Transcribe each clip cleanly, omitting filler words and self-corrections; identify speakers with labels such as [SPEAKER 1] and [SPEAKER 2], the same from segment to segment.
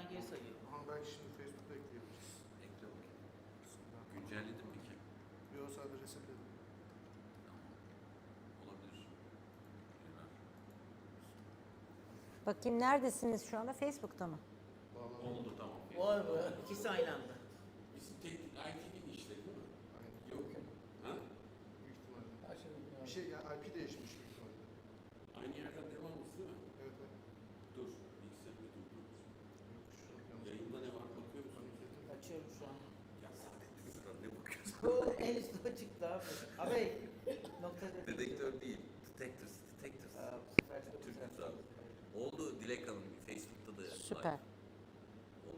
[SPEAKER 1] Facebook'tan geri sayıyor.
[SPEAKER 2] Ama belki şimdi Facebook'ta ekleyebiliriz.
[SPEAKER 3] Ekle bakayım. Güncelledim mi ki?
[SPEAKER 2] Yok, sadece resetledim.
[SPEAKER 3] Tamam. Olabilir. Tekrar.
[SPEAKER 4] Bakayım neredesiniz şu anda? Facebook'ta mı?
[SPEAKER 2] Bağlandı.
[SPEAKER 3] Oldu tamam.
[SPEAKER 1] Vay be. İkisi aynı anda.
[SPEAKER 3] Bizim IT'nin işleri değil mi?
[SPEAKER 2] Aynen.
[SPEAKER 3] Yok. Ha?
[SPEAKER 2] Büyük ihtimalle.
[SPEAKER 5] Her şey bilmiyorum.
[SPEAKER 2] Bir şey yani IP değişmiş büyük ihtimalle.
[SPEAKER 3] Aynı yerden devam mı değil mi?
[SPEAKER 2] Evet, evet.
[SPEAKER 3] Dur. Bilgisayarı bir durdur.
[SPEAKER 2] Yok, şu an yanlış.
[SPEAKER 3] Yayında ne var bakıyor musun?
[SPEAKER 2] Panikledim.
[SPEAKER 1] Açıyorum şu an.
[SPEAKER 3] Ya zaten sıra ne bakıyorsun?
[SPEAKER 1] Bu en üstte çıktı abi. Abi nokta
[SPEAKER 3] Dedektör değil. Detectors. Detectors.
[SPEAKER 1] Aa, bu sefer çok
[SPEAKER 3] Türk
[SPEAKER 1] güzel.
[SPEAKER 3] abi. Oldu Dilek Hanım. Facebook'ta da.
[SPEAKER 4] Süper.
[SPEAKER 2] Yok,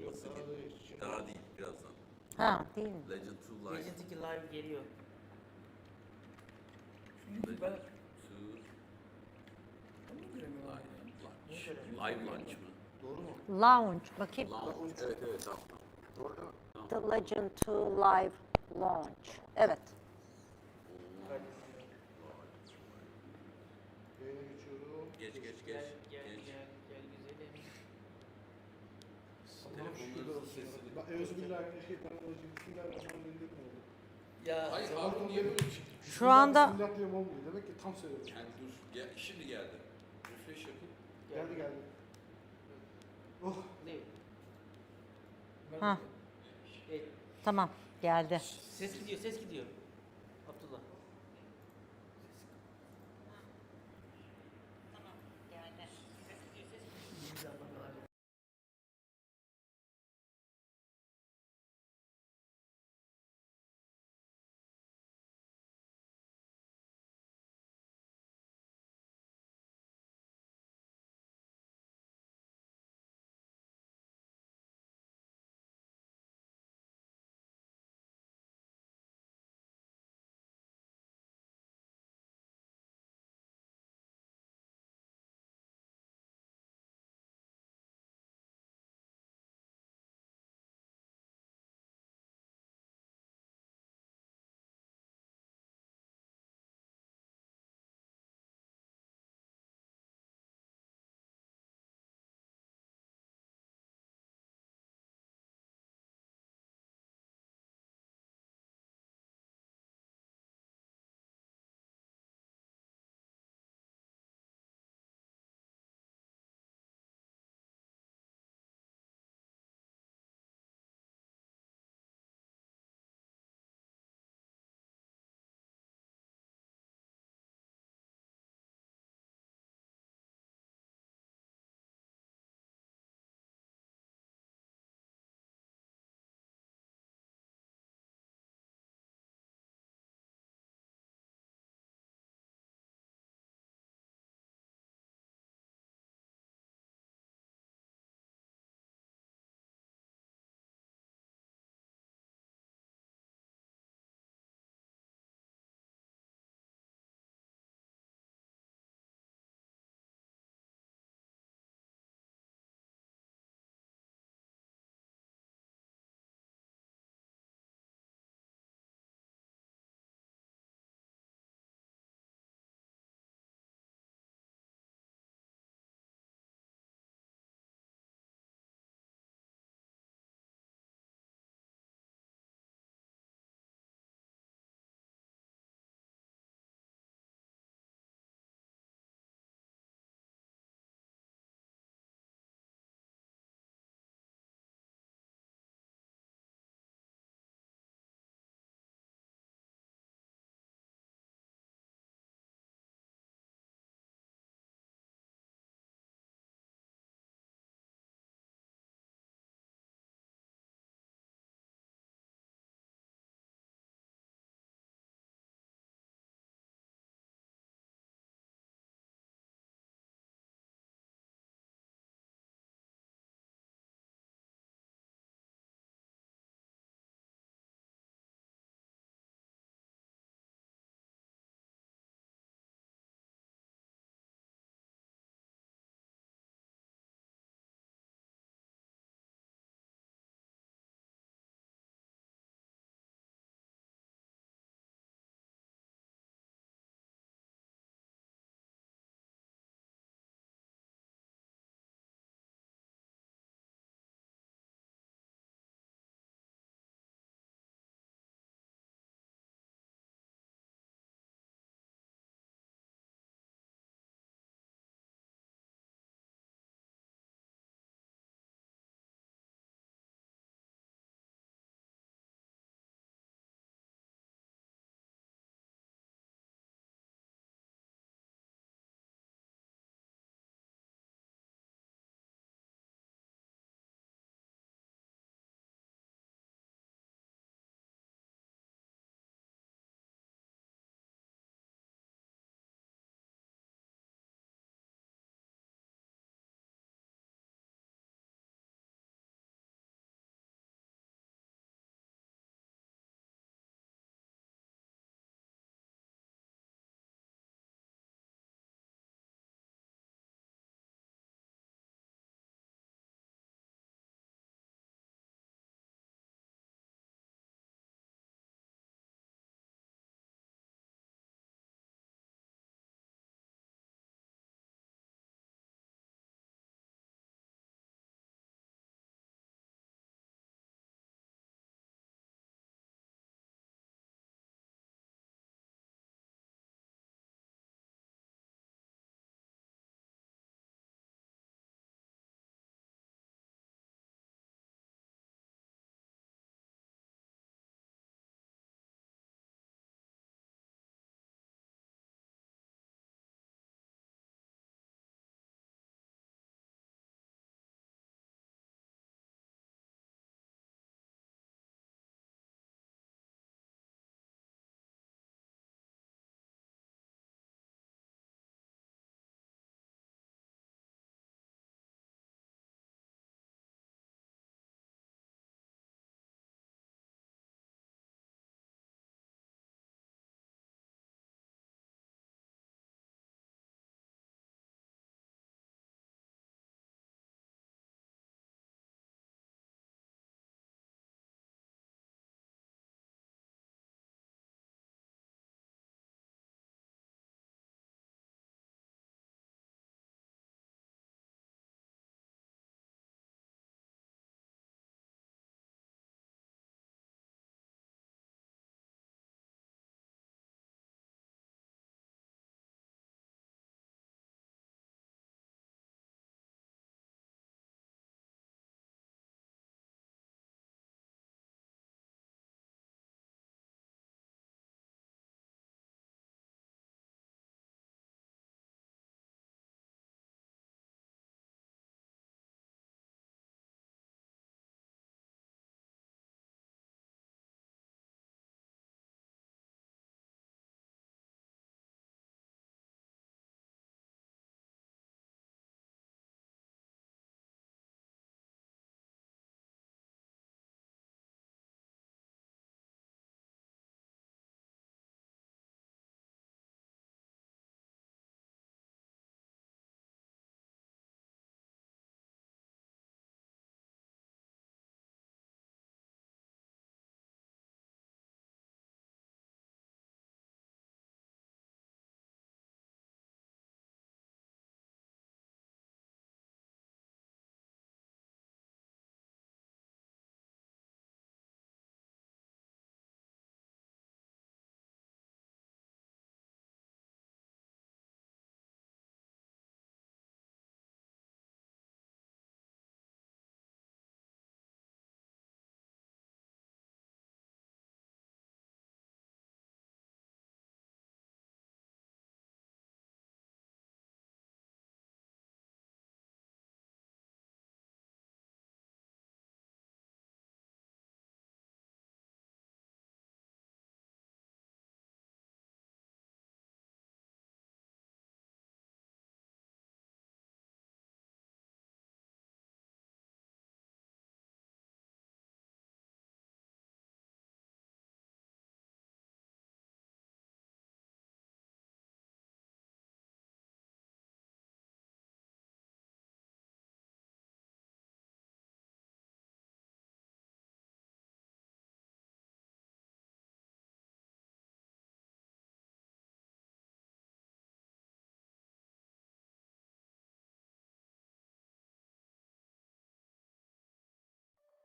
[SPEAKER 3] Olması
[SPEAKER 2] daha
[SPEAKER 3] gibi.
[SPEAKER 2] değil. Şimdi
[SPEAKER 3] Daha değil. Birazdan.
[SPEAKER 4] Ha, değil mi?
[SPEAKER 3] Legend 2 Live.
[SPEAKER 1] Legend 2 live geliyor.
[SPEAKER 5] Çünkü ben
[SPEAKER 3] Legend 2
[SPEAKER 5] onu göremiyorum.
[SPEAKER 3] Launch.
[SPEAKER 1] göremiyorum?
[SPEAKER 3] Live launch mı?
[SPEAKER 2] Doğru mu?
[SPEAKER 4] Launch. Bakayım.
[SPEAKER 3] Launch. Evet evet tamam.
[SPEAKER 2] Doğru değil mi?
[SPEAKER 4] The Legend 2 Live Launch. Evet.
[SPEAKER 2] Yayına geçiyorum.
[SPEAKER 3] Geç geç
[SPEAKER 1] Gel
[SPEAKER 3] geç.
[SPEAKER 1] gel
[SPEAKER 3] Geç.
[SPEAKER 1] gel gel güzelim.
[SPEAKER 2] Allah'ım şükür
[SPEAKER 3] Telefonların
[SPEAKER 2] olsun.
[SPEAKER 3] sesini.
[SPEAKER 2] Bak, Euzubillahimineşşeytanirracim. Bismillahirrahmanirrahim dedim oldu.
[SPEAKER 1] Ya
[SPEAKER 3] Hayır
[SPEAKER 2] Sabah
[SPEAKER 3] abi niye böyle bir şey?
[SPEAKER 4] Şu anda
[SPEAKER 2] Bismillah diyorum olmuyor. Demek ki tam söylüyorum.
[SPEAKER 3] Yani dur. Gel, şimdi geldi. Refresh yapın.
[SPEAKER 2] Geldi geldi. Oh.
[SPEAKER 1] Ne?
[SPEAKER 4] Ha.
[SPEAKER 1] Evet.
[SPEAKER 4] tamam geldi.
[SPEAKER 1] Ses gidiyor, ses gidiyor. Abdullah.
[SPEAKER 4] Tamam geldi.
[SPEAKER 1] İyi zamanlar.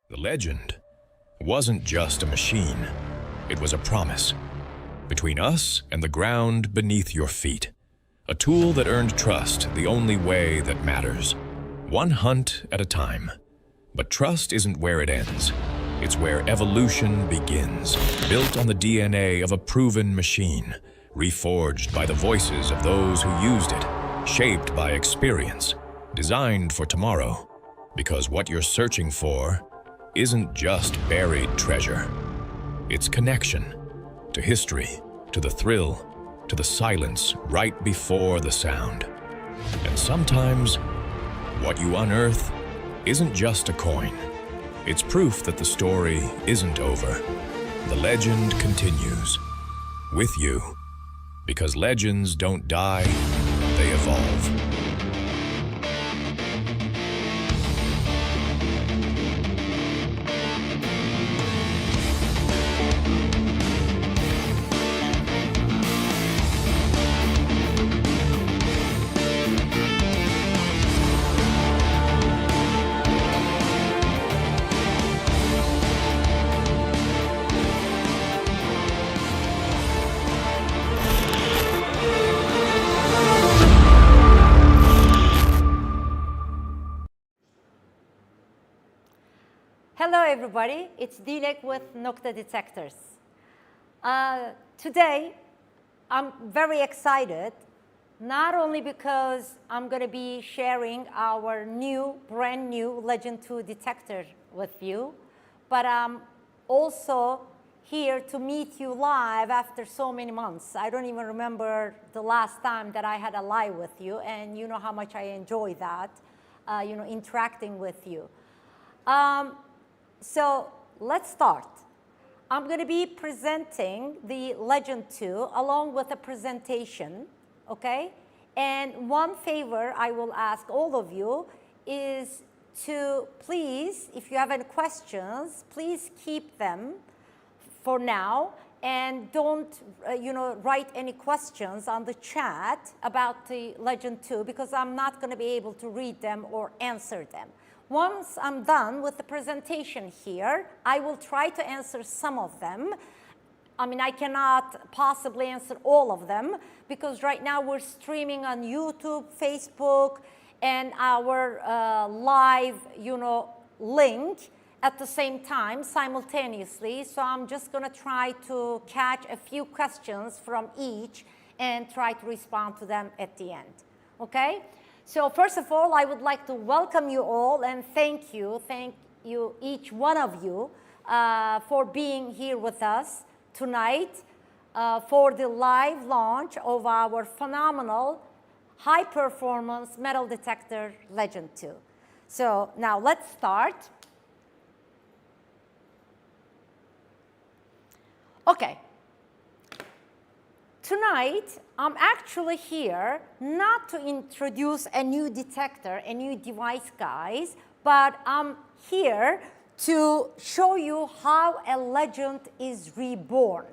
[SPEAKER 6] The Legend wasn't just a machine. It was a promise. Between us and the ground beneath your feet. A tool that earned trust the only way that matters. One hunt at a time. But trust isn't where it ends. It's where evolution begins. Built on the DNA of a proven machine. Reforged by the voices of those who used it. Shaped by experience. Designed for tomorrow. Because what you're searching for isn't just buried treasure. It's connection to history, to the thrill, to the silence right before the sound. And sometimes, what you unearth isn't just a coin. It's proof that the story isn't over. The legend continues. With you. Because legends don't die, they evolve.
[SPEAKER 4] Hello, everybody. It's Dilek with NOKTA Detectors. Today, I'm very excited, not only because I'm going to be sharing our brand new Legend 2 detector with you, but I'm also here to meet you live after so many months. I don't even remember the last time that I had a live with you, and you know how much I enjoy that, interacting with you. So let's start. I'm going to be presenting the Legend 2 along with a presentation, okay? And one favor I will ask all of you is to please, if you have any questions, please keep them for now and don't, write any questions on the chat about the Legend 2 because I'm not going to be able to read them or answer them. Once I'm done with the presentation here, I will try to answer some of them. I mean, I cannot possibly answer all of them because right now we're streaming on YouTube, Facebook, and our live, link at the same time, simultaneously. So I'm just going to try to catch a few questions from each and try to respond to them at the end, okay? So first of all, I would like to welcome you all and thank you each one of you for being here with us tonight for the live launch of our phenomenal high-performance metal detector Legend 2. So now let's start. Okay. Tonight, I'm actually here not to introduce a new detector, a new device, guys, but I'm here to show you how a legend is reborn.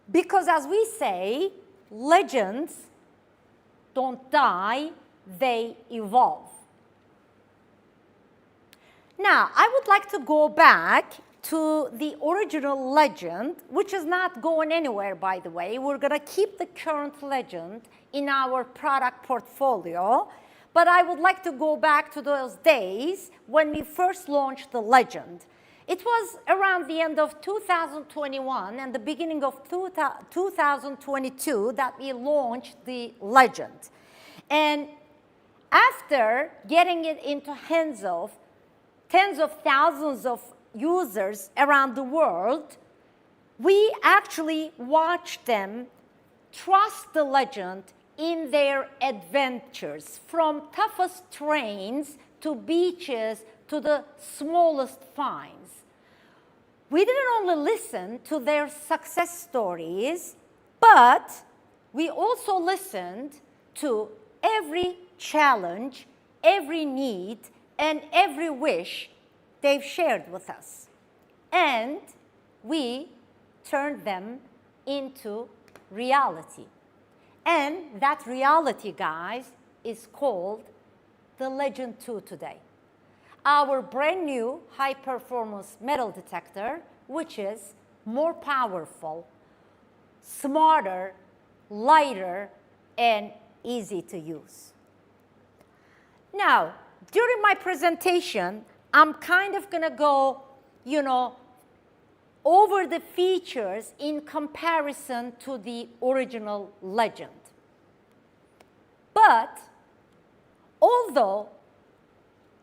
[SPEAKER 4] Because as we say, legends don't die, they evolve. Now, I would like to go back to the original legend, which is not going anywhere, by the way. We're going to keep the current legend in our product portfolio, but I would like to go back to those days when we first launched the legend. It was around the end of 2021 and the beginning of 2022 that we launched the legend. And after getting it into hands of tens of thousands of users around the world, we actually watched them trust the legend in their adventures, from toughest terrains to beaches to the smallest finds. We didn't only listen to their success stories, but we also listened to every challenge, every need, and every wish they've shared with us. And we turned them into reality. And that reality, guys, is called the Legend 2 today. our brand new high performance metal detector, which is more powerful, smarter, lighter, and easy to use. Now, during my presentation, I'm kind of going to go, over the features in comparison to the original Legend. But although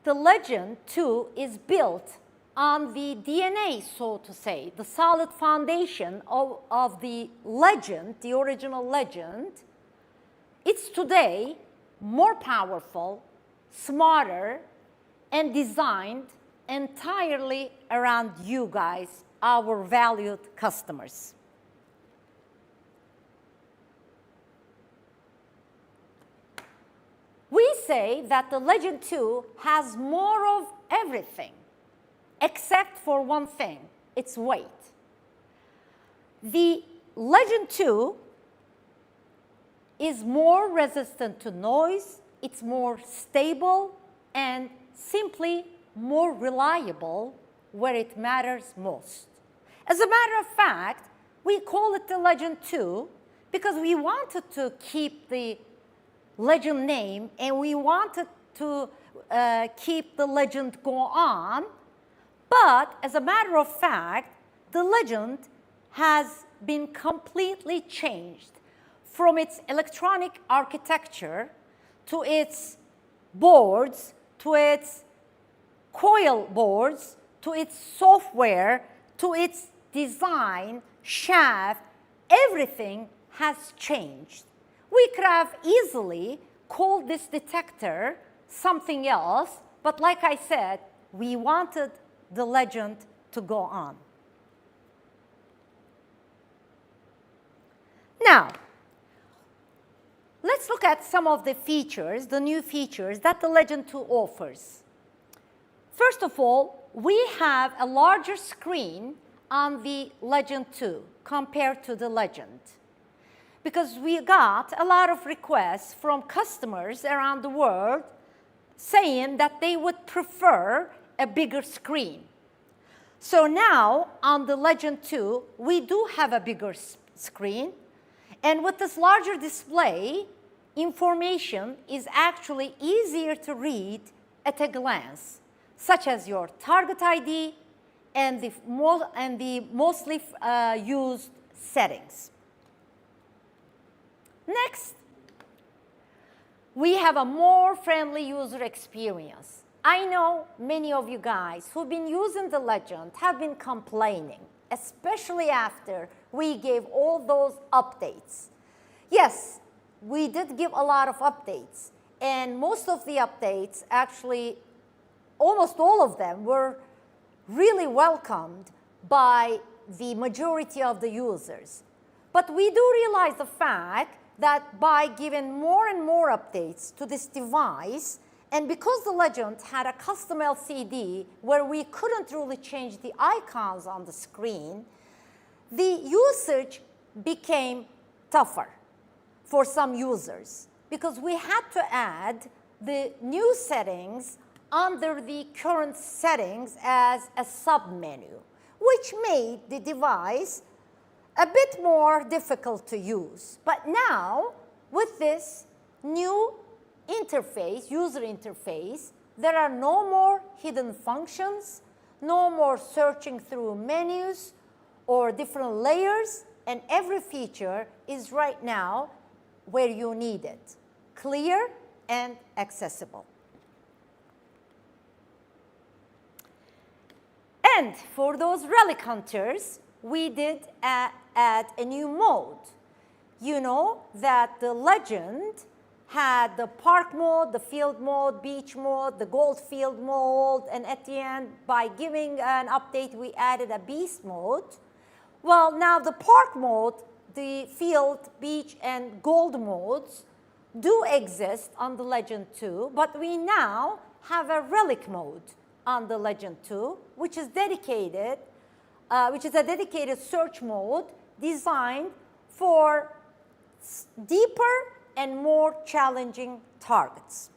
[SPEAKER 4] the Legend 2 is built on the DNA, so to say, the solid foundation of the Legend, the original Legend, it's today more powerful, smarter, and designed entirely around you guys, our valued customers. We say that the Legend 2 has more of everything, except for one thing, its weight. The Legend 2 is more resistant to noise, it's more stable, and simply more reliable where it matters most. As a matter of fact, we call it the Legend 2 because we wanted to keep the Legend name and we wanted to keep the Legend go on. But as a matter of fact, the Legend has been completely changed from its electronic architecture to its boards, to its coil boards, to its software, to its design, shaft, everything has changed. We could have easily called this detector something else, but like I said, we wanted the Legend to go on. Now, let's look at some of the features, the new features that the Legend 2 offers. First of all, we have a larger screen on the Legend 2 compared to the Legend, because we got a lot of requests from customers around the world saying that they would prefer a bigger screen. So now on the Legend 2, we do have a bigger screen, and with this larger display, information is actually easier to read at a glance, such as your target ID and the mostly used settings. Next, we have a more friendly user experience. I know many of you guys who've been using the Legend have been complaining, especially after we gave all those updates. Yes, we did give a lot of updates, and most of the updates, actually, almost all of them were really welcomed by the majority of the users. But we do realize the fact that by giving more and more updates to this device, and because the Legend had a custom LCD where we couldn't really change the icons on the screen, the usage became tougher for some users because we had to add the new settings under the current settings as a sub-menu, which made the device a bit more difficult to use. But now, with this new interface, user interface, there are no more hidden functions, no more searching through menus or different layers, and every feature is right now where you need it, clear and accessible. And for those relic hunters, we did add a new mode. You know that the Legend had the park mode, the field mode, beach mode, the gold field mode, and at the end, by giving an update, we added a beast mode. Well, now the park mode, the field, beach, and gold modes do exist on the Legend 2, but we now have a relic mode on the Legend 2, which is dedicated, which is a dedicated search mode designed for deeper and more challenging targets.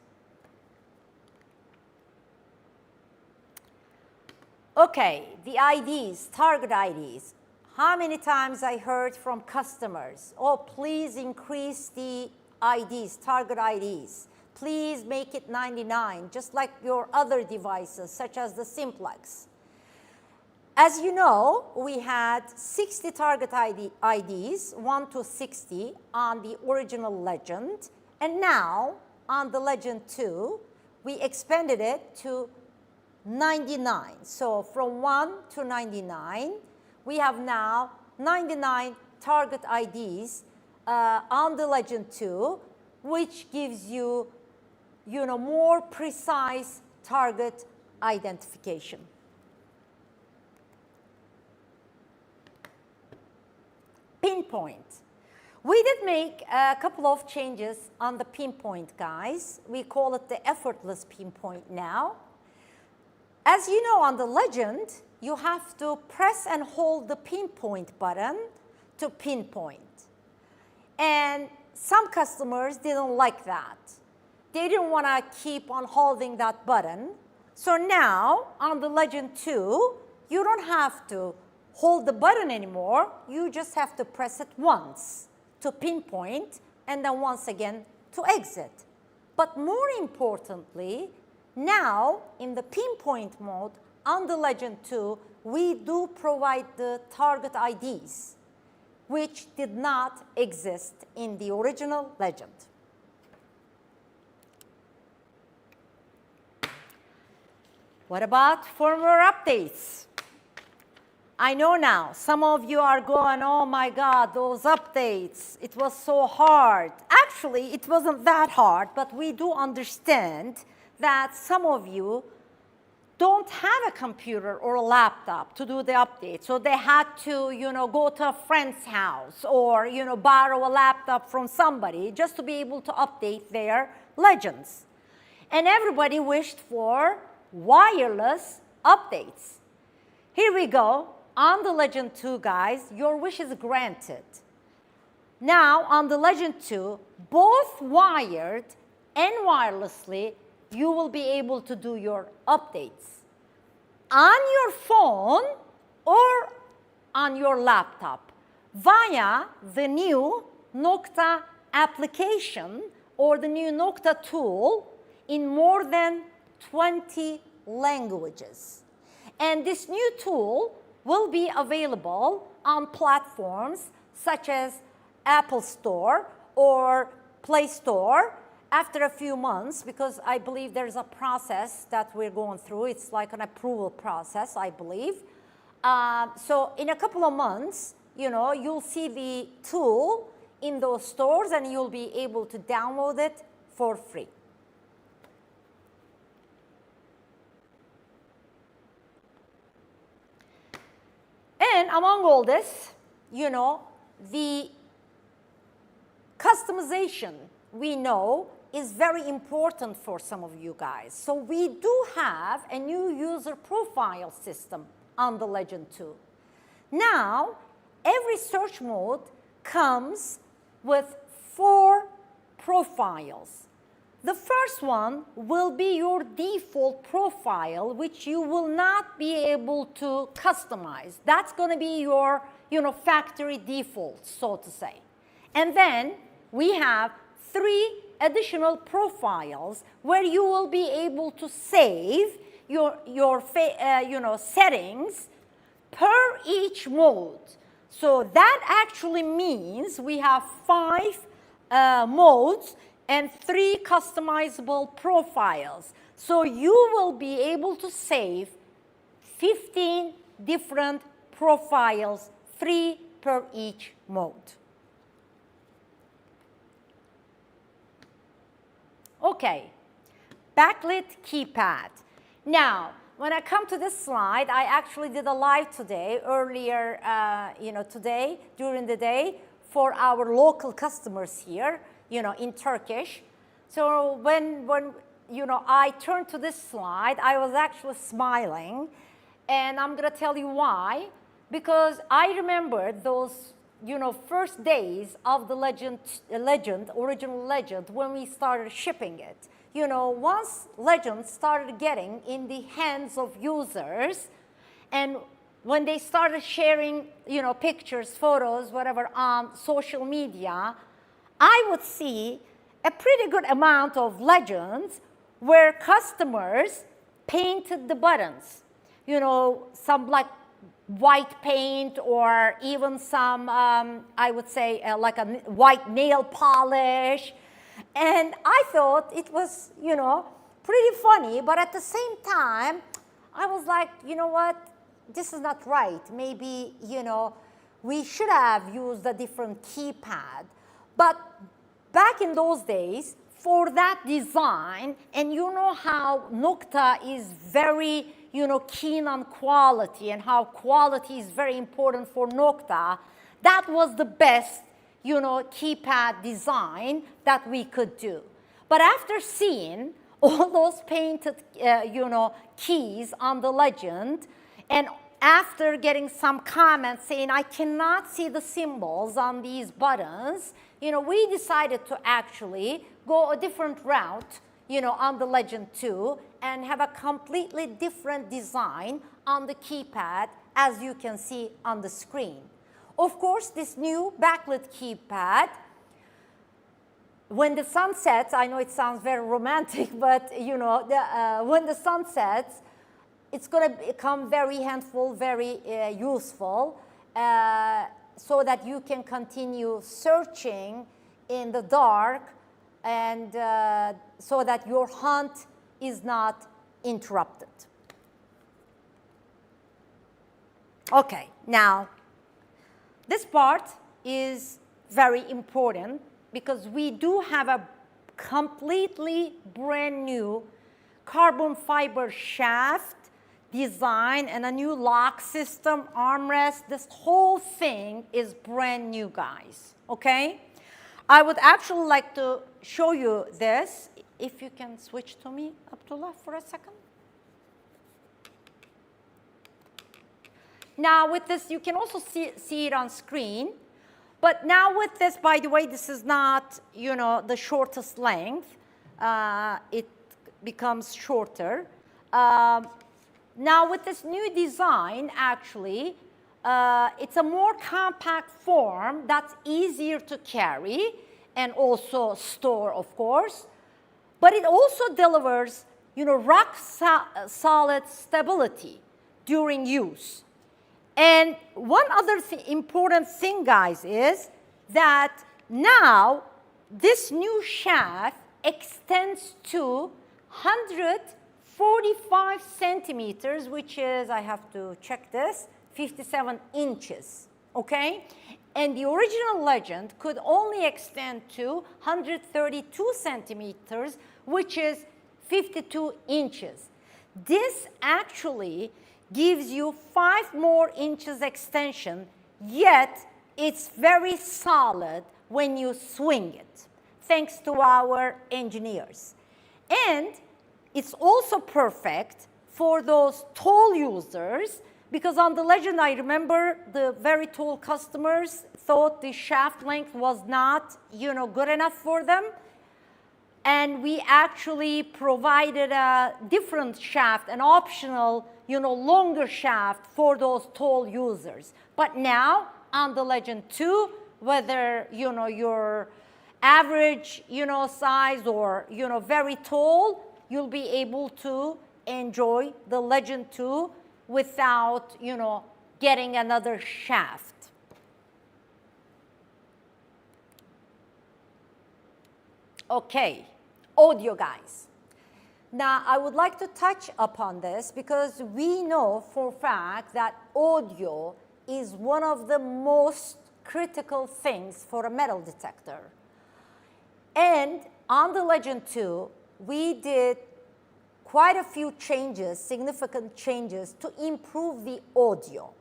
[SPEAKER 4] Okay, the IDs, target IDs. How many times I heard from customers, oh, please increase the IDs, target IDs. Please make it 99, just like your other devices, such as the Simplex. As you know, we had 60 target IDs, 1 to 60, on the original Legend. And now, on the Legend 2, we expanded it to 99. So from 1 to 99, we have now 99 target IDs on the Legend 2, which gives you, more precise target identification. Pinpoint. We did make a couple of changes on the pinpoint, guys. We call it the effortless pinpoint now. As you know, on the Legend, you have to press and hold the pinpoint button to pinpoint. And some customers didn't like that. They didn't want to keep on holding that button. So now, on the Legend 2, you don't have to hold the button anymore. You just have to press it once to pinpoint and then once again to exit. But more importantly, now in the pinpoint mode on the Legend 2, we do provide the target IDs, which did not exist in the original Legend. What about firmware updates? I know now, some of you are going, oh my God, those updates, it was so hard. Actually, it wasn't that hard, but we do understand that some of you don't have a computer or a laptop to do the update. So they had to, go to a friend's house or, borrow a laptop from somebody just to be able to update their Legends. And everybody wished for wireless updates. Here we go. On the Legend 2, guys, your wish is granted. Now, on the Legend 2, both wired and wirelessly, you will be able to do your updates on your phone or on your laptop via the new NOKTA application or the new NOKTA tool in more than 20 languages. And this new tool will be available on platforms such as Apple Store or Play Store after a few months, because I believe there's a process that we're going through. It's like an approval process, I believe. So in a couple of months, you'll see the tool in those stores and you'll be able to download it for free. And among all this, the customization we know is very important for some of you guys. So we do have a new user profile system on the Legend 2. Now, every search mode comes with 4 profiles. The first one will be your default profile, which you will not be able to customize. That's going to be your, factory default, so to say. And then we have 3 additional profiles where you will be able to save your settings per each mode. So that actually means we have 5 modes and 3 customizable profiles. So you will be able to save 15 different profiles, 3 per each mode. Okay, backlit keypad. Now, when I come to this slide, I actually did a live today, earlier, today, during the day, for our local customers here, in Turkish. So when I turned to this slide, I was actually smiling, and I'm gonna tell you why. Because I remember those, first days of the original Legend, when we started shipping it. Once Legend started getting in the hands of users, And when they started sharing, pictures, photos, whatever, on social media, I would see a pretty good amount of legends where customers painted the buttons. Some like white paint or even some, I would say, like a white nail polish. And I thought it was, pretty funny, but at the same time, I was like, you know what, this is not right. Maybe, we should have used a different keypad. But back in those days, for that design, and you know how NOKTA is very, keen on quality and how quality is very important for NOKTA, that was the best, keypad design that we could do. But after seeing all those painted, keys on the Legend, and after getting some comments saying, I cannot see the symbols on these buttons, we decided to actually go a different route, on the Legend 2 and have a completely different design on the keypad, as you can see on the screen. Of course, this new backlit keypad, when the sun sets, I know it sounds very romantic, but when the sun sets, it's going to become very handful, very useful, so that you can continue searching in the dark, and so that your hunt is not interrupted. Okay, now, this part is very important because we do have a completely brand new carbon fiber shaft design and a new lock system, armrest. This whole thing is brand new, guys, okay? I would actually like to show you this. If you can switch to me, Abdullah, for a second. Now with this, you can also see it on screen. But now with this, by the way, this is not, the shortest length. It becomes shorter. Now with this new design, actually, it's a more compact form that's easier to carry and also store, of course. But it also delivers, rock solid stability during use. And one other important thing, guys, is that now this new shaft extends to 145 centimeters, which is, I have to check this, 57 inches, okay? And the original Legend could only extend to 132 centimeters, which is 52 inches. This actually gives you 5 more inches extension, yet it's very solid when you swing it, thanks to our engineers. And it's also perfect for those tall users, because on the Legend, I remember the very tall customers thought the shaft length was not, good enough for them. And we actually provided a different shaft, an optional, longer shaft for those tall users. But now, on the Legend 2, whether, you're average, size or, very tall, you'll be able to enjoy the Legend 2 without, getting another shaft. Okay, audio, guys. Now, I would like to touch upon this because we know for a fact that audio is one of the most critical things for a metal detector. And on the Legend 2, we did quite a few changes, significant changes, to improve the audio.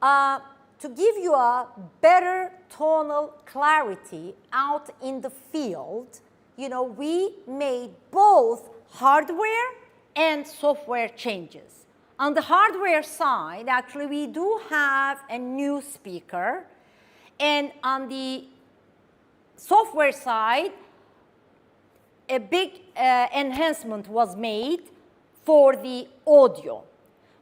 [SPEAKER 4] To give you a better tonal clarity out in the field, we made both hardware and software changes. On the hardware side, actually, we do have a new speaker. And on the software side, a big enhancement was made for the audio.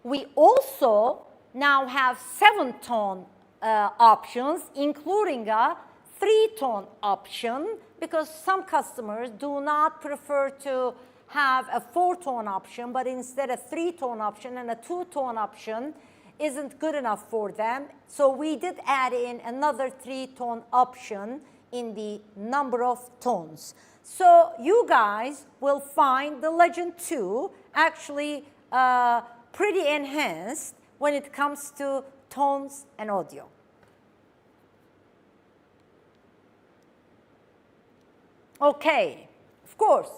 [SPEAKER 4] We also now have 7-tone options, including a 3-tone option, because some customers do not prefer to have a 4-tone option, but instead a 3-tone option, and a 2-tone option isn't good enough for them. So we did add in another 3-tone option in the number of tones. So you guys will find the Legend 2 actually pretty enhanced when it comes to tones and audio. Okay, of course,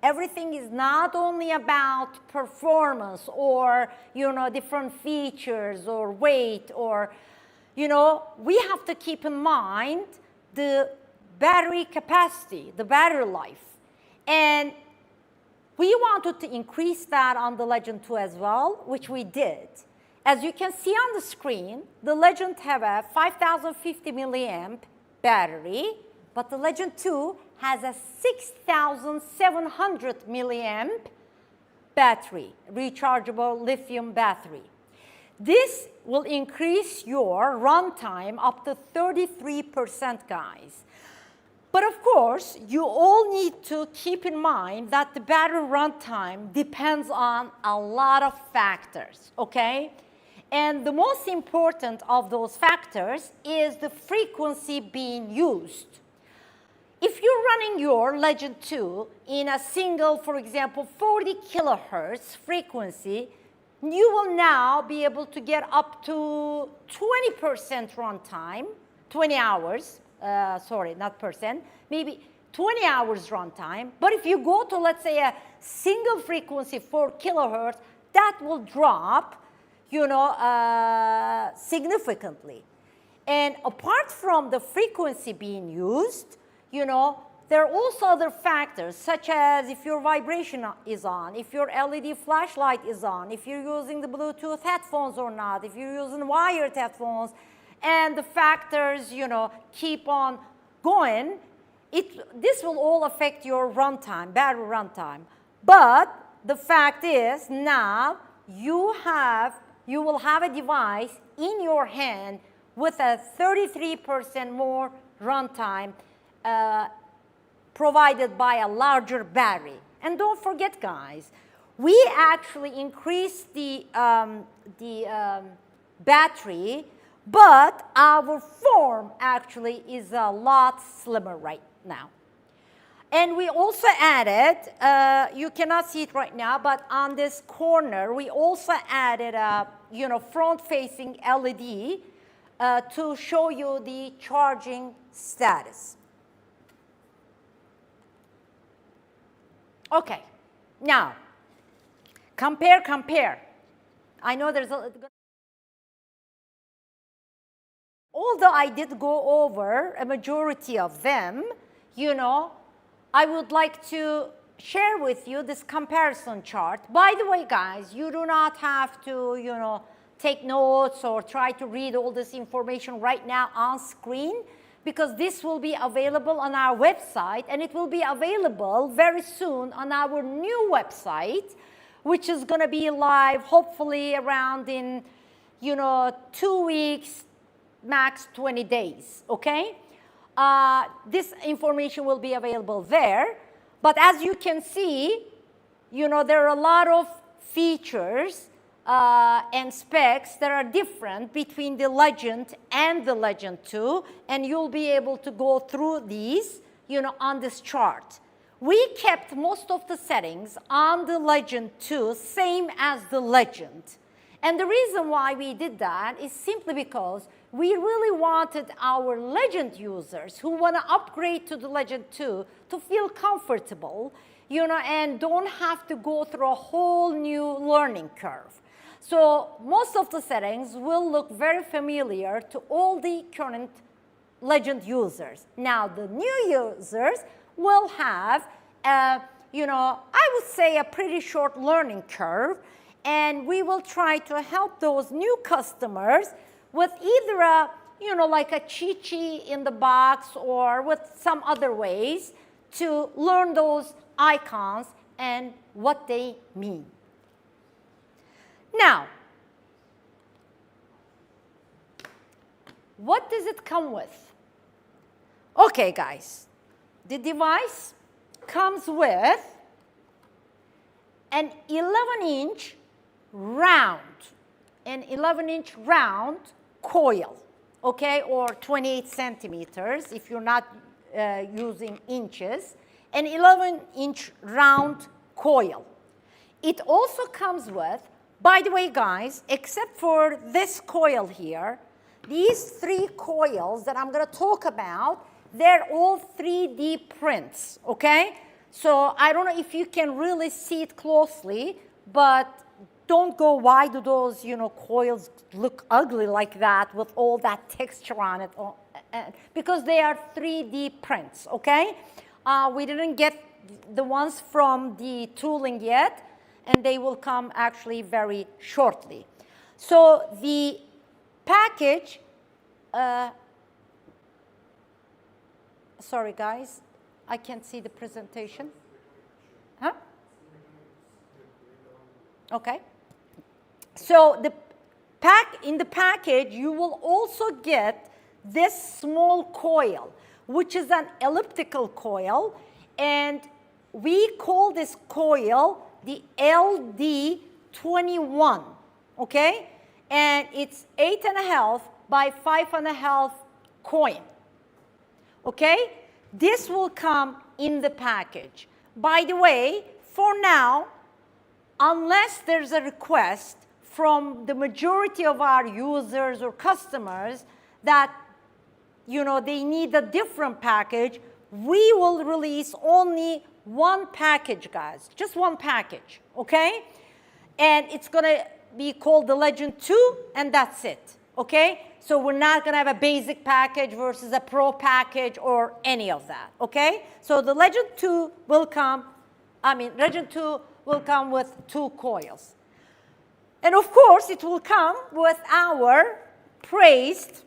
[SPEAKER 4] everything is not only about performance or, different features or weight or, we have to keep in mind the battery capacity, the battery life. And we wanted to increase that on the Legend 2 as well, which we did. As you can see on the screen, the Legend have a 5050 milliamp battery, but the Legend 2 has a 6700 milliamp battery, rechargeable lithium battery. This will increase your runtime up to 33%, guys. But of course, you all need to keep in mind that the battery runtime depends on a lot of factors, okay? And the most important of those factors is the frequency being used. If you're running your Legend 2 in a single, for example, 40 kilohertz frequency, you will now be able to get up to 20% runtime, 20 hours, sorry, not percent, maybe 20 hours runtime. But if you go to, let's say, a single frequency 4 kilohertz, that will drop, significantly. And apart from the frequency being used, there are also other factors, such as if your vibration is on, if your LED flashlight is on, if you're using the Bluetooth headphones or not, if you're using wired headphones, and the factors, keep on going, this will all affect your runtime, battery runtime. But the fact is, now you will have a device in your hand with a 33% more runtime provided by a larger battery. And don't forget, guys, we actually increased the battery, but our form actually is a lot slimmer right now. And we also added, you cannot see it right now, but on this corner, we also added a front-facing LED to show you the charging status. Okay, now, compare. I know there's although I did go over a majority of them, I would like to share with you this comparison chart. By the way, guys, you do not have to, take notes or try to read all this information right now on screen, because this will be available on our website, and it will be available very soon on our new website, which is going to be live hopefully around in, 2 weeks, max 20 days, okay? This information will be available there. But as you can see, there are a lot of features and specs that are different between the Legend and the Legend 2, and you'll be able to go through these, on this chart. We kept most of the settings on the Legend 2, same as the Legend. And the reason why we did that is simply because we really wanted our Legend users who want to upgrade to the Legend 2 to feel comfortable, and don't have to go through a whole new learning curve. So most of the settings will look very familiar to all the current Legend users. Now, the new users will have, I would say a pretty short learning curve, and we will try to help those new customers with either a, like a cheat sheet in the box or with some other ways to learn those icons and what they mean. Now, What does it come with? Okay, guys, the device comes with an 11-inch round, coil, okay, or 28 centimeters if you're not using inches, an 11-inch round coil. It also comes with, by the way, guys, except for this coil here, these 3 coils that I'm going to talk about, they're all 3D prints, okay? So I don't know if you can really see it closely, but don't go, why do those, coils look ugly like that with all that texture on it? Because they are 3D prints, okay? We didn't get the ones from the tooling yet, and they will come actually very shortly. So the package, sorry guys, I can't see the presentation. Huh? Okay. So in the package, you will also get this small coil, which is an elliptical coil, and we call this coil the LD21, okay? And it's 8.5 by 5.5 coin, okay? This will come in the package. By the way, for now, unless there's a request from the majority of our users or customers that, they need a different package, we will release only one package, guys, just one package, okay? And it's going to be called the Legend 2, and that's it, okay? So we're not going to have a basic package versus a pro package or any of that, okay? So the Legend 2 will come, Legend 2 will come with 2 coils. And of course, it will come with our praised,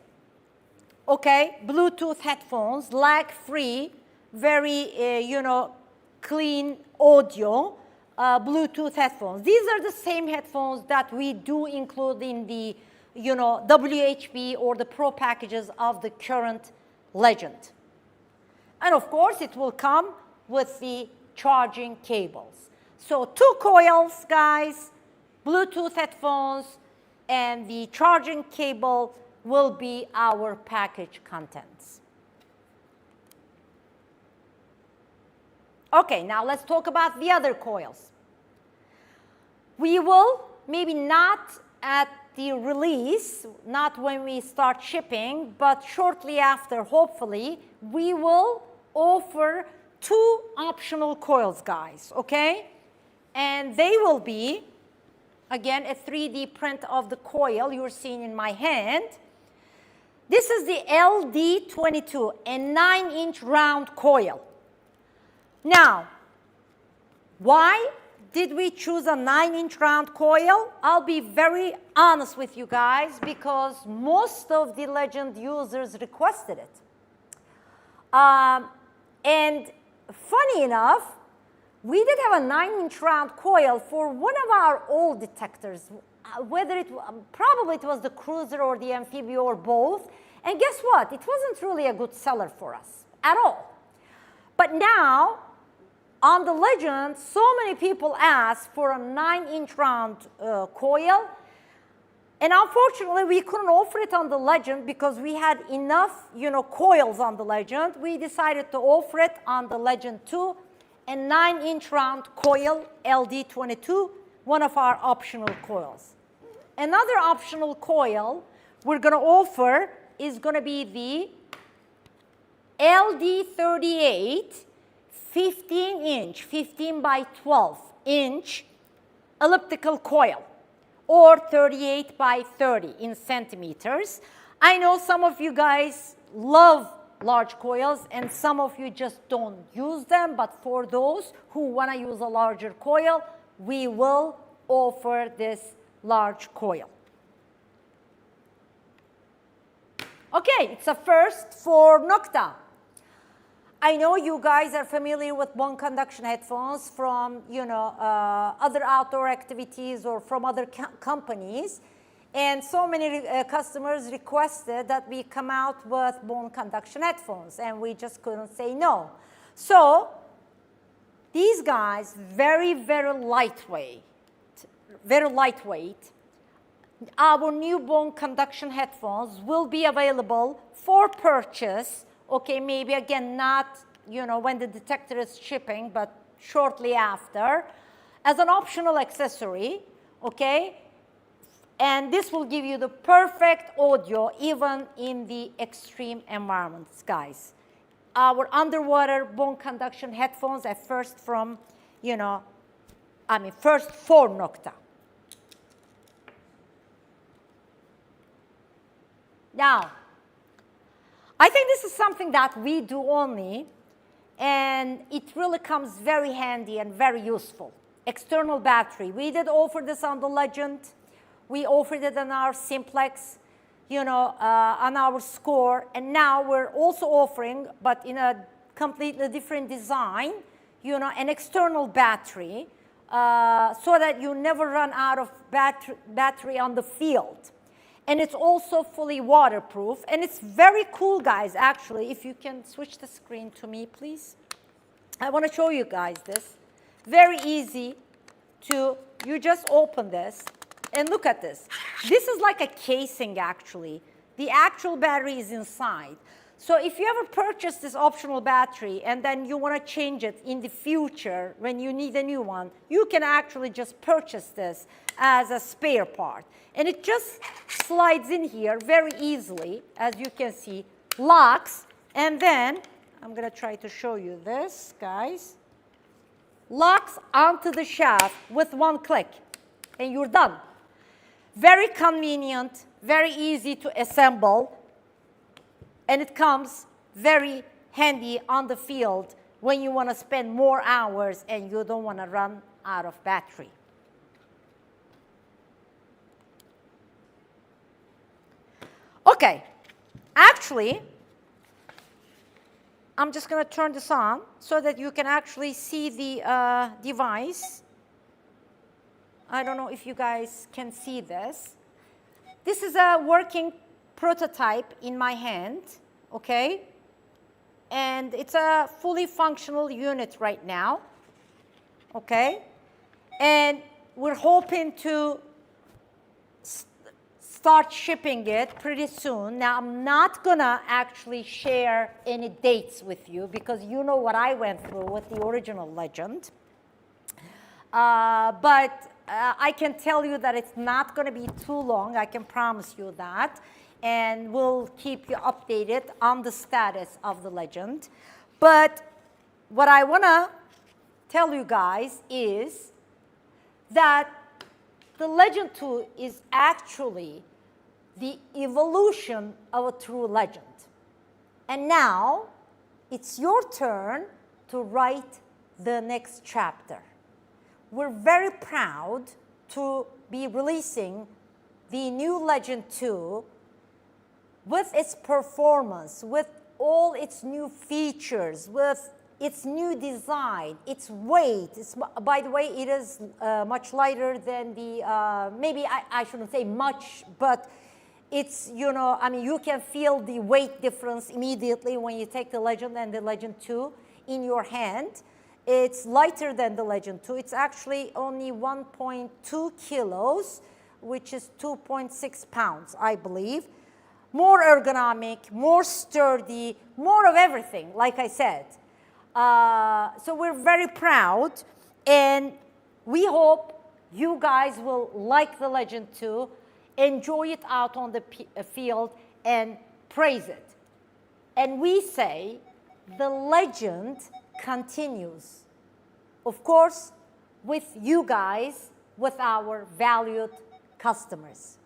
[SPEAKER 4] okay, Bluetooth headphones, lag-free, very, clean audio Bluetooth headphones. These are the same headphones that we do include in the, WHB or the Pro packages of the current Legend. And of course, it will come with the charging cables. So 2 coils, guys, Bluetooth headphones, and the charging cable will be our package contents. Okay, now let's talk about the other coils. We will, maybe not at the release, not when we start shipping, but shortly after, hopefully, we will offer 2 optional coils, guys, okay? And they will be, again, a 3D print of the coil you're seeing in my hand. This is the LD22, a 9-inch round coil. Now, why did we choose a 9-inch round coil? I'll be very honest with you guys, because most of the Legend users requested it. And funny enough, we did have a 9-inch round coil for one of our old detectors, probably it was the Cruiser or the Amphibia or both. And guess what? It wasn't really a good seller for us at all. But now, on the Legend, so many people asked for a 9-inch round coil. And unfortunately, we couldn't offer it on the Legend because we had enough, coils on the Legend. We decided to offer it on the Legend 2, a 9-inch round coil, LD22, one of our optional coils. Another optional coil we're going to offer is going to be the LD38, 15-inch, 15 by 12-inch elliptical coil, or 38 by 30 in centimeters. I know some of you guys love large coils, and some of you just don't use them, but for those who want to use a larger coil, we will offer this large coil. Okay, it's a first for NOKTA. I know you guys are familiar with bone conduction headphones from, other outdoor activities or from other companies. And so many customers requested that we come out with bone conduction headphones, and we just couldn't say no. So these guys, very, very lightweight, very lightweight. Our new bone conduction headphones will be available for purchase, okay, maybe again not, you know, when the detector is shipping, but shortly after, as an optional accessory, okay? And this will give you the perfect audio even in the extreme environments, guys. Our underwater bone conduction headphones are first from, you know, first for NOKTA. Now, I think this is something that we do only, and it really comes very handy and very useful. External battery. We did offer this on the Legend. We offered it on our Simplex, you know, on our Score, and now we're also offering, but in a completely different design, you know, an external battery, so that you never run out of battery on the field. And it's also fully waterproof, and it's very cool, guys, actually. If you can switch the screen to me, please. I want to show you guys this. Very easy to, you just open this, and look at this. This is like a casing, actually. The actual battery is inside. So if you ever purchase this optional battery and then you want to change it in the future when you need a new one, you can actually just purchase this as a spare part. And it just slides in here very easily, as you can see, locks, and then, I'm going to try to show you this, guys, locks onto the shaft with one click, and you're done. Very convenient, very easy to assemble, and it comes very handy on the field when you want to spend more hours and you don't want to run out of battery. Okay, actually, I'm just going to turn this on so that you can actually see the device. I don't know if you guys can see this. This is a working prototype in my hand, okay? And it's a fully functional unit right now, okay? And we're hoping to start shipping it pretty soon. Now, I'm not gonna actually share any dates with you because you know what I went through with the original Legend. But I can tell you that it's not gonna be too long, I can promise you that. And we'll keep you updated on the status of the Legend. But what I wanna tell you guys is that the Legend 2 is actually the evolution of a true legend. And now, it's your turn to write the next chapter. We're very proud to be releasing the new Legend 2 with its performance, with all its new features, with its new design, its weight. By the way, it is much lighter than the, maybe I shouldn't say much, but it's, you know, I mean, you can feel the weight difference immediately when you take the Legend and the Legend 2 in your hand. It's lighter than the Legend 2. It's actually only 1.2 kilos, which is 2.6 pounds, I believe. More ergonomic, more sturdy, more of everything, like I said. So we're very proud, and we hope you guys will like the Legend 2, enjoy it out on the field, and praise it. And we say the Legend continues. Of course, with you guys, with our valued customers.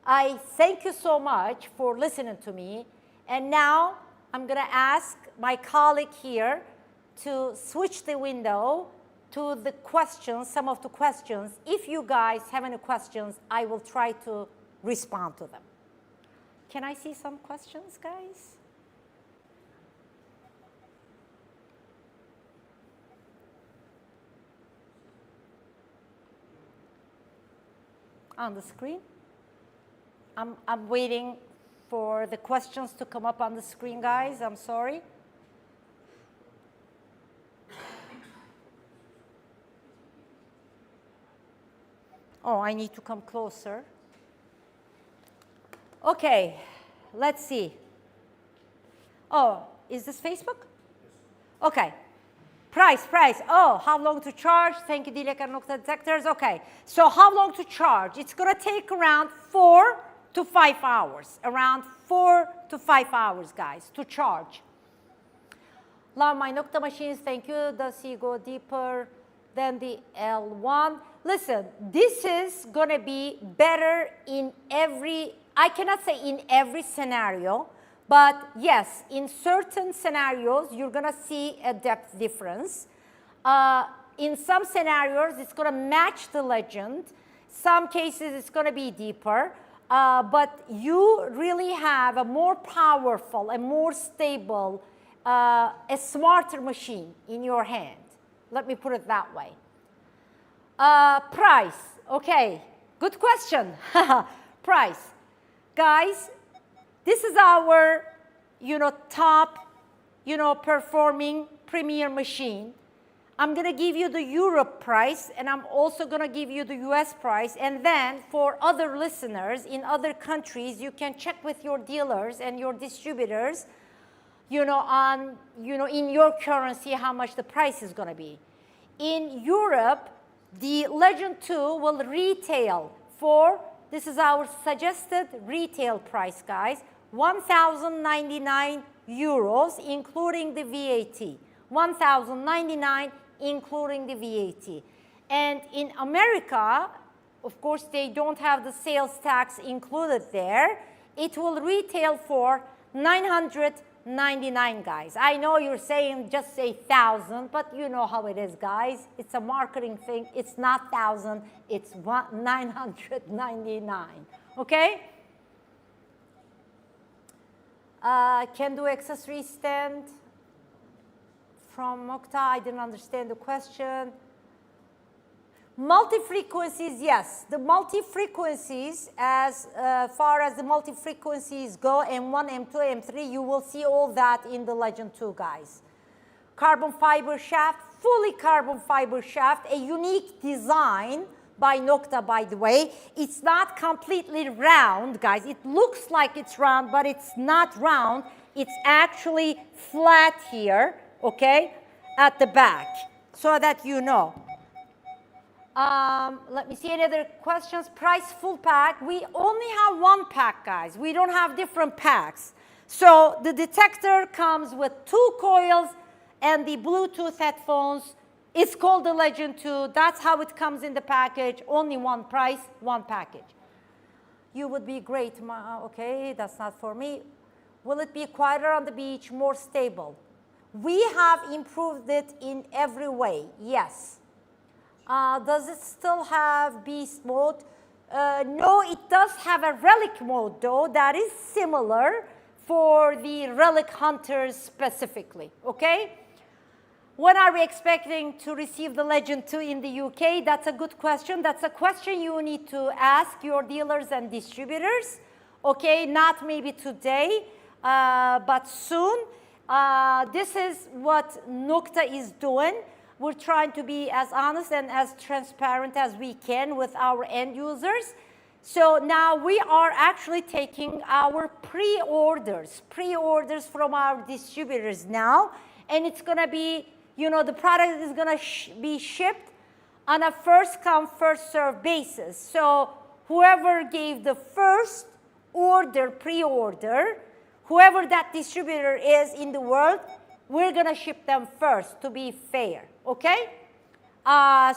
[SPEAKER 4] I thank you so much for listening to me. And now I'm going to ask my colleague here to switch the window to the questions, some of the questions. If you guys have any questions, I will try to respond to them. Can I see some questions, guys? On the screen? I'm waiting for the questions to come up on the screen, guys. I'm sorry. Oh, I need to come closer. Okay, let's see. Oh, is this Facebook? Okay. Price. Oh, how long to charge? Thank you, Dilek and NOKTA Detectors. Okay, so how long to charge? It's going to take around 4 to 5 hours. Around 4 to 5 hours, guys, to charge. Love my NOKTA machines. Thank you. Does he go deeper than the L1? Listen, this is going to be better in every, I cannot say in every scenario, but yes, in certain scenarios, you're going to see a depth difference. In some scenarios, it's going to match the Legend. Some cases, it's going to be deeper. But you really have a more powerful, a more stable, a smarter machine in your hand. Let me put it that way. Price. Okay, good question. Price. Guys, this is our, top, performing premier machine. I'm going to give you the Europe price, and I'm also going to give you the US price. And then for other listeners in other countries, you can check with your dealers and your distributors, on, in your currency, how much the price is going to be. In Europe, the Legend 2 will retail for, this is our suggested retail price, guys, 1,099 euros, including the VAT. 1,099 including the VAT. And in America, of course, they don't have the sales tax included there. It will retail for 999, guys. I know you're saying just say 1,000, but you know how it is, guys. It's a marketing thing. It's not 1,000. It's 999, okay? Can do accessory stand from NOKTA. I didn't understand the question. Multi-frequencies, yes. The multi-frequencies, as far as the multi-frequencies go, M1, M2, M3, you will see all that in the Legend 2, guys. Carbon fiber shaft, fully carbon fiber shaft, a unique design by NOKTA, by the way. It's not completely round, guys. It looks like it's round, but it's not round. It's actually flat here, okay, at the back, so that you know. Let me see any other questions. Price full pack. We only have one pack, guys. We don't have different packs. So the detector comes with 2 coils and the Bluetooth headphones. It's called the Legend 2. That's how it comes in the package. Only one price, one package. You would be great. Okay, that's not for me. Will it be quieter on the beach, more stable? We have improved it in every way, yes. Does it still have beast mode? No, it does have a relic mode, though. That is similar for the relic hunters specifically, okay? When are we expecting to receive the Legend 2 in the UK? That's a good question. That's a question you need to ask your dealers and distributors, okay? Not maybe today, but soon. This is what NOKTA is doing. We're trying to be as honest and as transparent as we can with our end users. So now we are actually taking our pre-orders from our distributors now. And it's going to be, the product is going to be shipped on a first come, first served basis. So whoever gave the first order, pre-order, whoever that distributor is in the world, we're going to ship them first to be fair, okay?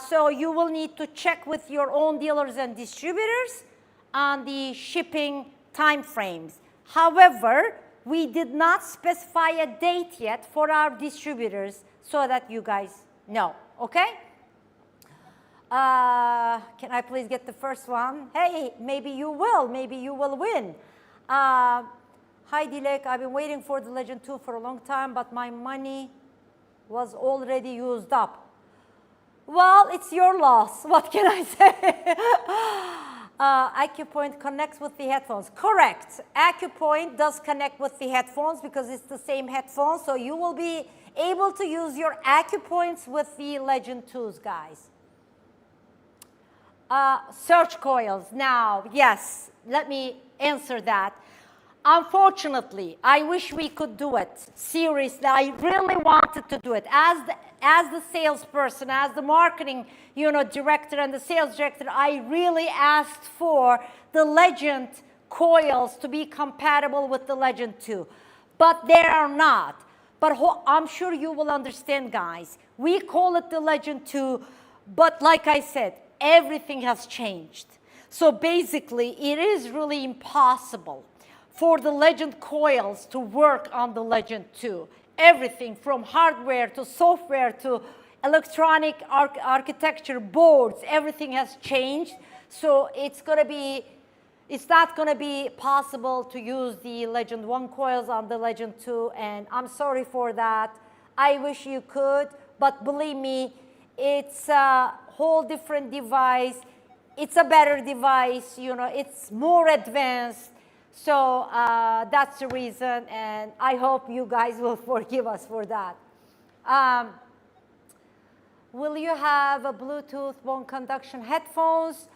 [SPEAKER 4] So you will need to check with your own dealers and distributors on the shipping time frames. However, we did not specify a date yet for our distributors so that you guys know, okay? Can I please get the first one? Hey, maybe you will win. Hi, Dilek, I've been waiting for the Legend 2 for a long time, but my money was already used up. Well, it's your loss. What can I say? AcuPoint connects with the headphones. Correct. AcuPoint does connect with the headphones because it's the same headphones. So you will be able to use your AcuPoints with the Legend 2s, guys. Search coils. Now, yes, let me answer that. Unfortunately, I wish we could do it. Seriously, I really wanted to do it. As the salesperson, as the marketing, director and the sales director, I really asked for the Legend coils to be compatible with the Legend 2. But they are not. But I'm sure you will understand, guys. We call it the Legend 2, but like I said, everything has changed. So basically, it is really impossible for the Legend coils to work on the Legend 2. Everything from hardware to software to electronic architecture boards, everything has changed. So it's not going to be possible to use the Legend 1 coils on the Legend 2, and I'm sorry for that. I wish you could, but believe me, it's a whole different device. It's a better device, it's more advanced. So that's the reason, and I hope you guys will forgive us for that. Will you have a Bluetooth bone conduction headphones?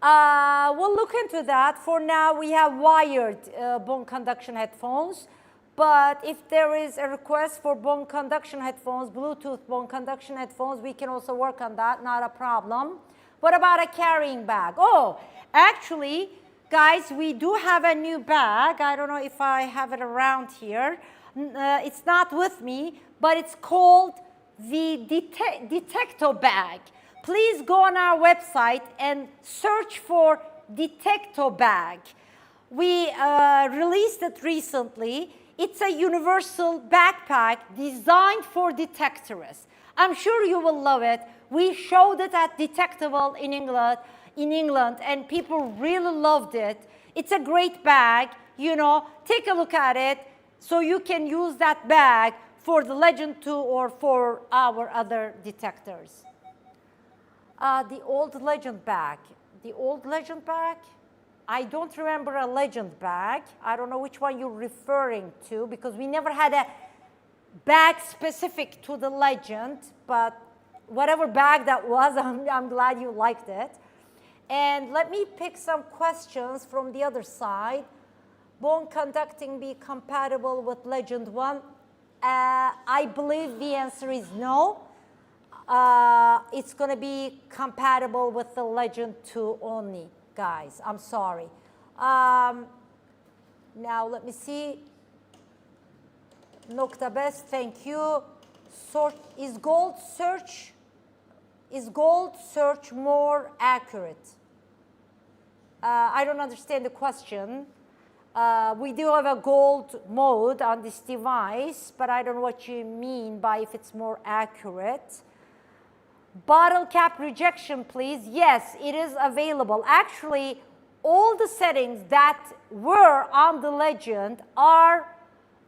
[SPEAKER 4] We'll look into that. For now, we have wired bone conduction headphones. But if there is a request for bone conduction headphones, Bluetooth bone conduction headphones, we can also work on that, not a problem. What about a carrying bag? Oh, actually, guys, we do have a new bag. I don't know if I have it around here. It's not with me, but it's called the Detector bag. Please go on our website and search for Detector bag. We released it recently. It's a universal backpack designed for detectorists. I'm sure you will love it. We showed it at Detectable in England, and people really loved it. It's a great bag. Take a look at it so you can use that bag for the Legend 2 or for our other detectors. The old Legend bag. The old Legend bag? I don't remember a Legend bag. I don't know which one you're referring to because we never had a bag specific to the Legend, but whatever bag that was, I'm glad you liked it. And let me pick some questions from the other side. Bone conducting be compatible with Legend 1? I believe the answer is no. It's going to be compatible with the Legend 2 only, guys. I'm sorry. Now, let me see. NOKTA Best, thank you. Is gold search more accurate? I don't understand the question. We do have a gold mode on this device, but I don't know what you mean by if it's more accurate. Bottle cap rejection, please. Yes, it is available. Actually, all the settings that were on the Legend are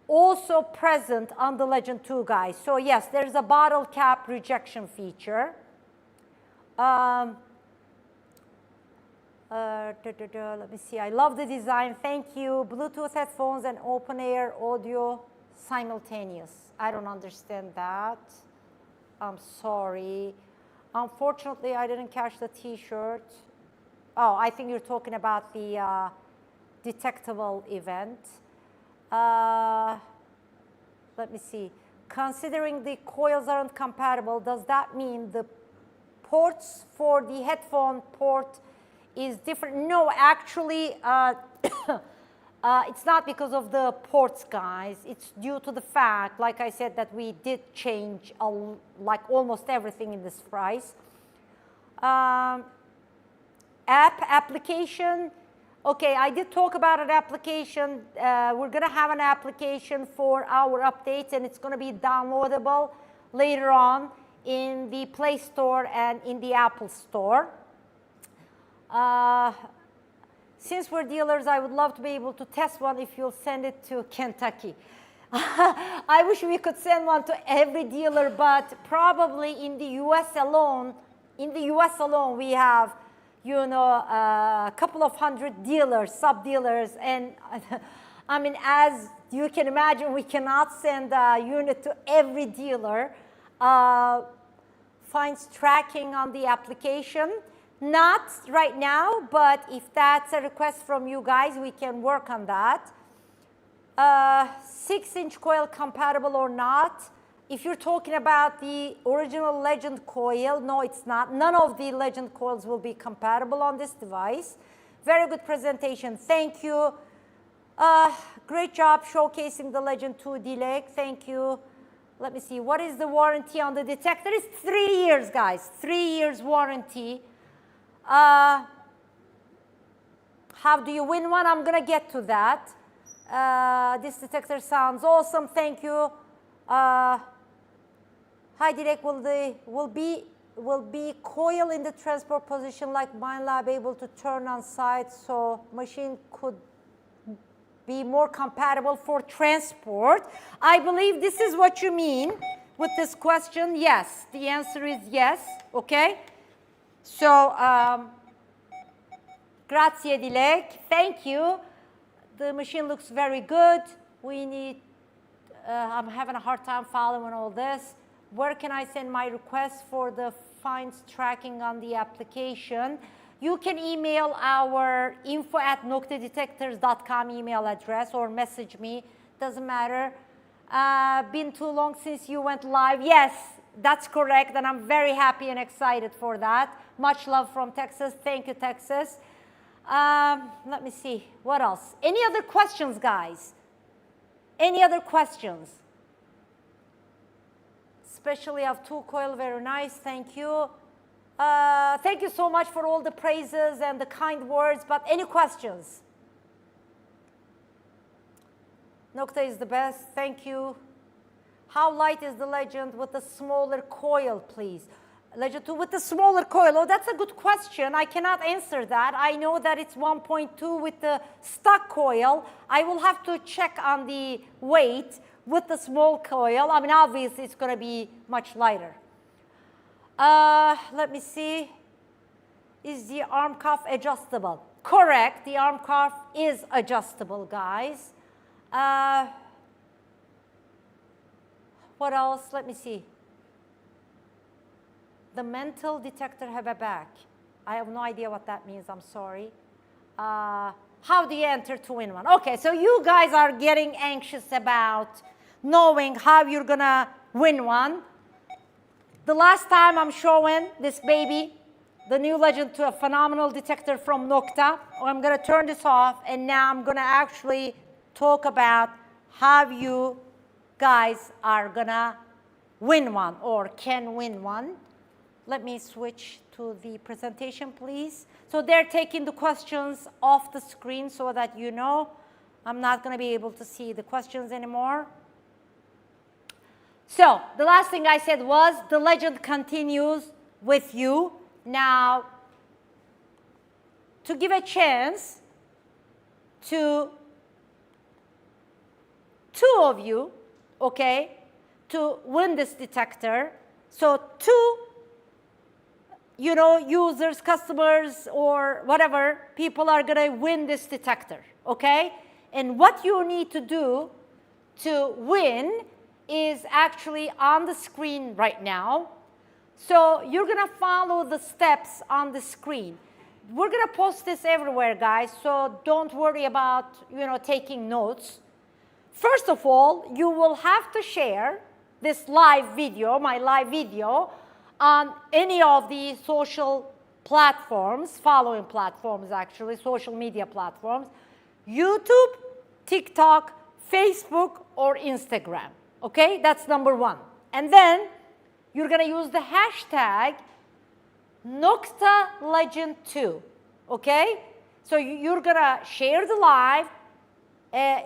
[SPEAKER 4] also present on the Legend 2, guys. So yes, there's a bottle cap rejection feature. Let me see. I love the design. Thank you. Bluetooth headphones and open air audio simultaneous. I don't understand that. I'm sorry. Unfortunately, I didn't catch the T-shirt. Oh, I think you're talking about the Detectable event. Let me see. Considering the coils aren't compatible, does that mean the ports for the headphone port is different? No, actually, it's not because of the ports, guys. It's due to the fact, like I said, that we did change like almost everything in this price. Application. Okay, I did talk about an application. We're going to have an application for our updates, and it's going to be downloadable later on in the Play Store and in the Apple Store. Since we're dealers, I would love to be able to test one if you'll send it to Kentucky. I wish we could send one to every dealer, but probably in the US alone, we have you know, a couple of hundred dealers, sub-dealers, and I mean, as you can imagine, we cannot send a unit to every dealer. Finds tracking on the application. Not right now, but if that's a request from you guys, we can work on that. 6-inch coil compatible or not? If you're talking about the original Legend coil, no, it's not. None of the Legend coils will be compatible on this device. Very good presentation. Thank you. Great job showcasing the Legend 2 D-Leg. Thank you. Let me see. What is the warranty on the detector? It's 3 years, guys. 3 years warranty. How do you win one? I'm going to get to that. This detector sounds awesome. Thank you. Hi, Direk. Will be coil in the transport position like MineLab able to turn on site so machine could be more compatible for transport? I believe this is what you mean with this question. Yes, the answer is yes. Okay. So, grazie Dilek. Thank you. The machine looks very good. We need, I'm having a hard time following all this. Where can I send my request for the finds tracking on the application? You can email our info@noktadetectors.com email address or message me. Doesn't matter. Been too long since you went live. Yes, that's correct, and I'm very happy and excited for that. Much love from Texas. Thank you, Texas. Let me see. What else? Any other questions, guys? Any other questions? Especially of 2 coil, very nice. Thank you. Thank you so much for all the praises and the kind words, but any questions? Nokta is the best. Thank you. How light is the Legend with the smaller coil, please? Legend 2 with the smaller coil. Oh, that's a good question. I cannot answer that. I know that it's 1.2 with the stock coil. I will have to check on the weight with the small coil. I mean, obviously, it's going to be much lighter. Let me see. Is the arm cuff adjustable? Correct. The arm cuff is adjustable, guys. What else? Let me see. The mental detector have a back. I have no idea what that means. I'm sorry. How do you enter to win one? Okay, so you guys are getting anxious about knowing how you're going to win one. The last time I'm showing this baby, the new Legend 2, a phenomenal detector from Nokta. I'm going to turn this off, and now I'm going to actually talk about how you guys are going to win one or can win one. Let me switch to the presentation, please. So they're taking the questions off the screen so that you know. I'm not going to be able to see the questions anymore. So the last thing I said was the Legend continues with you. Now, to give a chance to 2 of you, okay, to win this detector. So 2, you know, users, customers, or whatever, people are going to win this detector, okay? And what you need to do to win is actually on the screen right now. So you're going to follow the steps on the screen. We're going to post this everywhere, guys, so don't worry about, you know, taking notes. First of all, you will have to share this live video, my live video, on any of the social platforms, following platforms actually, social media platforms, YouTube, TikTok, Facebook, or Instagram. Okay, that's number 1. And then you're going to use the hashtag NOKTA Legend 2. Okay, so you're going to share the live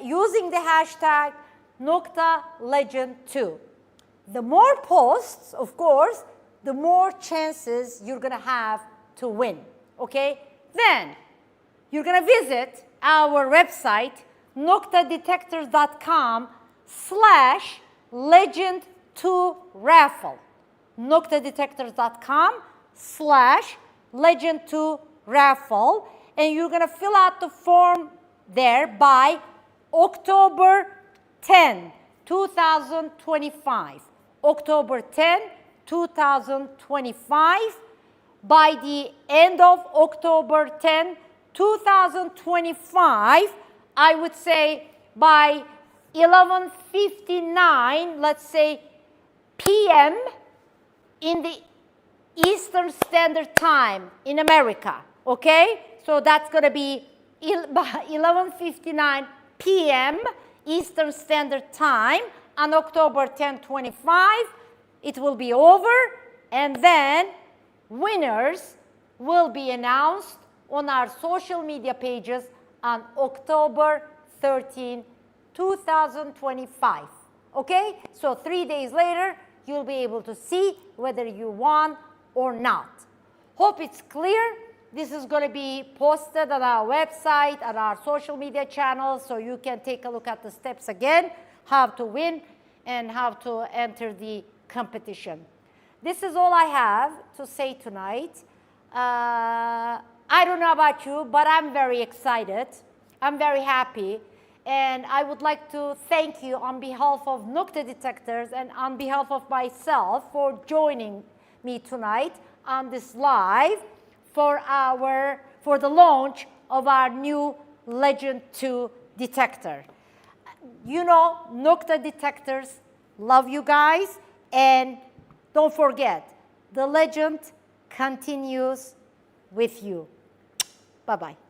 [SPEAKER 4] using the hashtag NOKTA Legend 2. The more posts, of course, the more chances you're going to have to win. Okay, then you're going to visit our website, NOKTADetectors.com/Legend2Raffle. NOKTADetectors.com/Legend2 raffle, and you're going to fill out the form there by October 10, 2025. October 10, 2025. By the end of October 10, 2025, I would say by 11:59, let's say, p.m. in the Eastern Standard Time in America, okay? So that's going to be 11:59 p.m. Eastern Standard Time on October 10, 25. It will be over, and then winners will be announced on our social media pages on October 13, 2025. Okay? So 3 days later, you'll be able to see whether you won or not. Hope it's clear. This is going to be posted on our website, on our social media channels, so you can take a look at the steps again, how to win and how to enter the competition. This is all I have to say tonight. I don't know about you, but I'm very excited. I'm very happy. And I would like to thank you on behalf of NOKTA Detectors and on behalf of myself for joining me tonight on this live for the launch of our new Legend 2 detector. You know, NOKTA Detectors love you guys, and don't forget, the legend continues with you. Bye-bye.